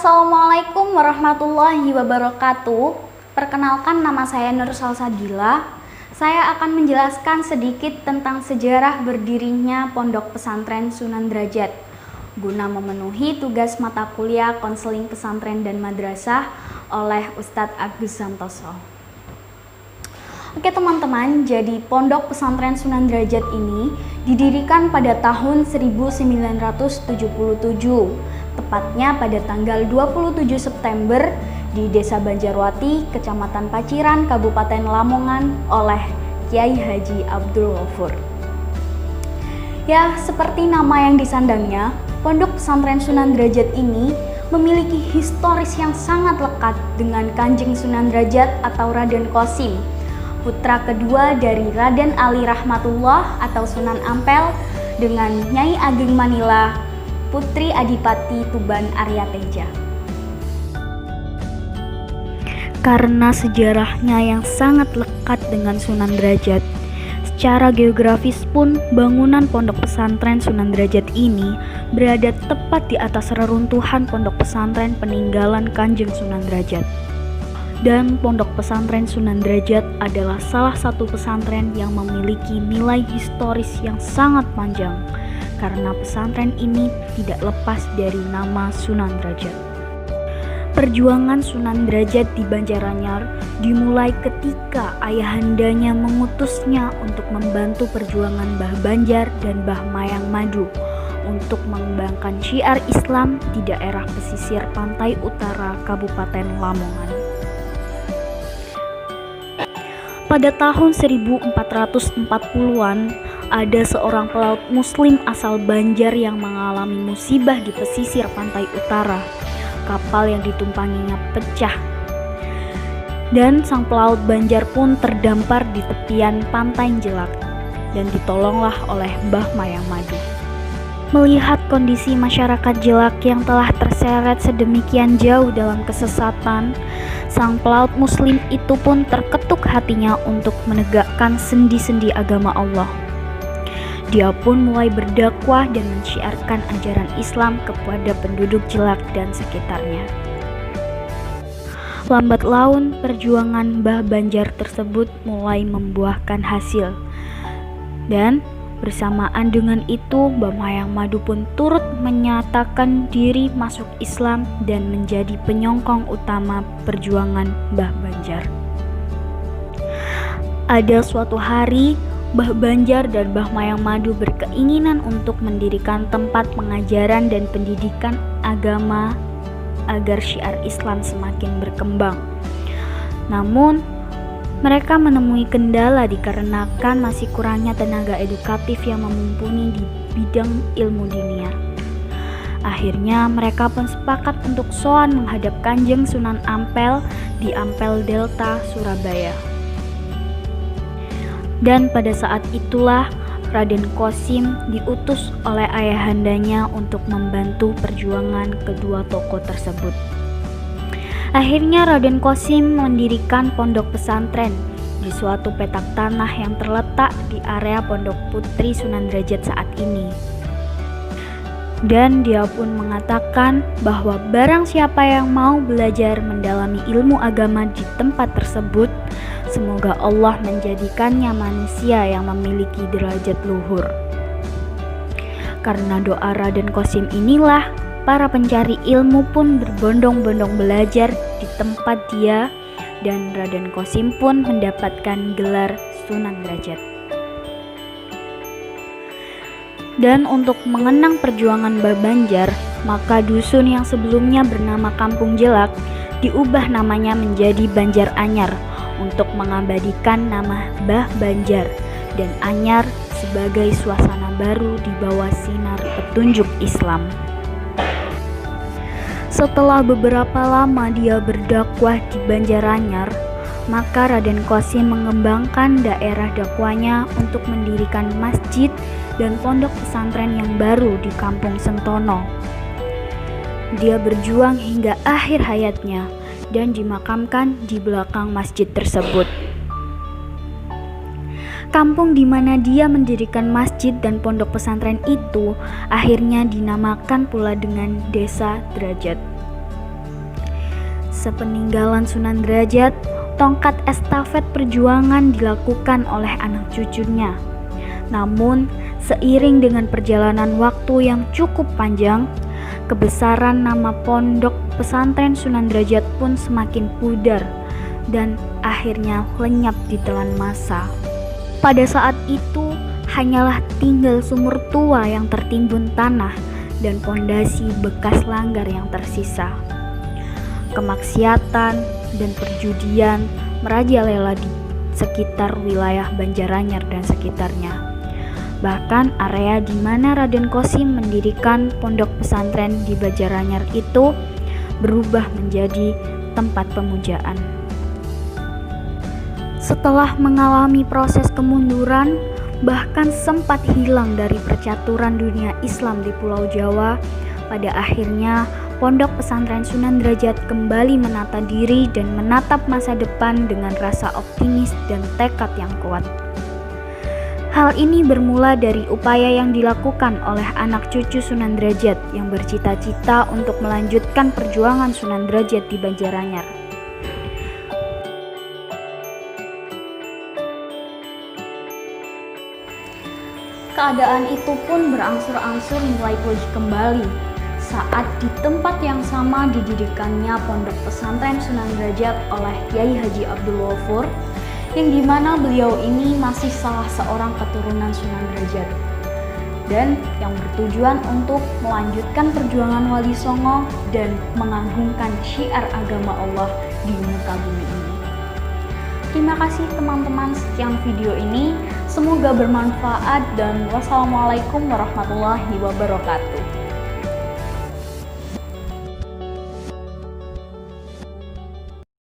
Assalamualaikum warahmatullahi wabarakatuh. Perkenalkan, nama saya Nur Salsabila. Saya akan menjelaskan sedikit tentang sejarah berdirinya Pondok Pesantren Sunan Derajat guna memenuhi tugas mata kuliah konseling pesantren dan madrasah oleh Ustadz Agus Santoso. Oke teman-teman, jadi Pondok Pesantren Sunan Derajat ini didirikan pada tahun 1977, tepatnya pada tanggal 27 September di Desa Banjarwati, Kecamatan Paciran, Kabupaten Lamongan oleh Kiai Haji Abdul Ghafur. Ya, seperti nama yang disandangnya, Pondok Pesantren Sunan Derajat ini memiliki historis yang sangat lekat dengan Kanjeng Sunan Derajat atau Raden Qasim, putra kedua dari Raden Ali Rahmatullah atau Sunan Ampel dengan Nyai Ageng Manila, Putri Adipati Tuban Arya Teja. Karena sejarahnya yang sangat lekat dengan Sunan Derajat, secara geografis pun bangunan Pondok Pesantren Sunan Derajat ini berada tepat di atas reruntuhan Pondok Pesantren peninggalan Kanjeng Sunan Derajat. Dan Pondok Pesantren Sunan Derajat adalah salah satu pesantren yang memiliki nilai historis yang sangat panjang, karena pesantren ini tidak lepas dari nama Sunan Derajat. Perjuangan Sunan Derajat di Banjaranyar dimulai ketika ayahandanya mengutusnya untuk membantu perjuangan Mbah Banjar dan Mbah Mayang Madu untuk mengembangkan syiar Islam di daerah pesisir pantai utara Kabupaten Lamongan. Pada tahun 1440-an, ada seorang pelaut muslim asal Banjar yang mengalami musibah di pesisir pantai utara. Kapal yang ditumpanginya pecah, dan sang pelaut Banjar pun terdampar di tepian pantai Jelak dan ditolonglah oleh Mbah Mayang Madu. Melihat kondisi masyarakat Jelak yang telah terseret sedemikian jauh dalam kesesatan, sang pelaut muslim itu pun terketuk hatinya untuk menegakkan sendi-sendi agama Allah. Dia pun mulai berdakwah dan mensyiarkan ajaran Islam kepada penduduk Jelak dan sekitarnya. Lambat laun, perjuangan Mbah Banjar tersebut mulai membuahkan hasil. Dan bersamaan dengan itu, Mbah Mayang Madu pun turut menyatakan diri masuk Islam dan menjadi penyokong utama perjuangan Mbah Banjar. Ada suatu hari, Mbah Banjar dan Mbah Mayang Madu berkeinginan untuk mendirikan tempat pengajaran dan pendidikan agama agar syiar Islam semakin berkembang. Namun, mereka menemui kendala dikarenakan masih kurangnya tenaga edukatif yang mumpuni di bidang ilmu dinia. Akhirnya mereka pun sepakat untuk soan menghadap Kanjeng Sunan Ampel di Ampel Delta, Surabaya. Dan pada saat itulah Raden Qasim diutus oleh ayahandanya untuk membantu perjuangan kedua tokoh tersebut. Akhirnya Raden Qasim mendirikan pondok pesantren di suatu petak tanah yang terletak di area Pondok Putri Sunan Derajat saat ini. Dan dia pun mengatakan bahwa barang siapa yang mau belajar mendalami ilmu agama di tempat tersebut, semoga Allah menjadikannya manusia yang memiliki derajat luhur. Karena doa Raden Qasim inilah, para pencari ilmu pun berbondong-bondong belajar di tempat dia, dan Raden Qasim pun mendapatkan gelar Sunan Derajat. Dan untuk mengenang perjuangan Mbah Banjar, maka dusun yang sebelumnya bernama Kampung Jelak diubah namanya menjadi Banjaranyar untuk mengabadikan nama Mbah Banjar dan Anyar sebagai suasana baru di bawah sinar petunjuk Islam. Setelah beberapa lama dia berdakwah di Banjaranyar, maka Raden Qasim mengembangkan daerah dakwahnya untuk mendirikan masjid dan pondok pesantren yang baru di Kampung Sentono. Dia berjuang hingga akhir hayatnya dan dimakamkan di belakang masjid tersebut. Kampung di mana dia mendirikan masjid dan pondok pesantren itu akhirnya dinamakan pula dengan Desa Derajat. Sepeninggalan Sunan Derajat, tongkat estafet perjuangan dilakukan oleh anak cucunya. Namun, seiring dengan perjalanan waktu yang cukup panjang, kebesaran nama Pondok Pesantren Sunan Derajat pun semakin pudar dan akhirnya lenyap ditelan masa. Pada saat itu, hanyalah tinggal sumur tua yang tertimbun tanah dan pondasi bekas langgar yang tersisa. Kemaksiatan dan perjudian merajalela di sekitar wilayah Banjaranyar dan sekitarnya. Bahkan area di mana Raden Qasim mendirikan pondok pesantren di Banjaranyar itu berubah menjadi tempat pemujaan. Setelah mengalami proses kemunduran, bahkan sempat hilang dari percaturan dunia Islam di Pulau Jawa, pada akhirnya Pondok Pesantren Sunan Derajat kembali menata diri dan menatap masa depan dengan rasa optimis dan tekad yang kuat. Hal ini bermula dari upaya yang dilakukan oleh anak cucu Sunan Derajat yang bercita-cita untuk melanjutkan perjuangan Sunan Derajat di Banjaranyar. Keadaan itu pun berangsur-angsur mulai pulih kembali saat di tempat yang sama didirikannya Pondok Pesantren Sunan Derajat oleh Kyai Haji Abdul Ghafur, yang dimana beliau ini masih salah seorang keturunan Sunan Derajat dan yang bertujuan untuk melanjutkan perjuangan Wali Songo dan mengagungkan syiar agama Allah di muka bumi ini. Terima kasih teman-teman, sekian video ini, semoga bermanfaat dan wassalamualaikum warahmatullahi wabarakatuh.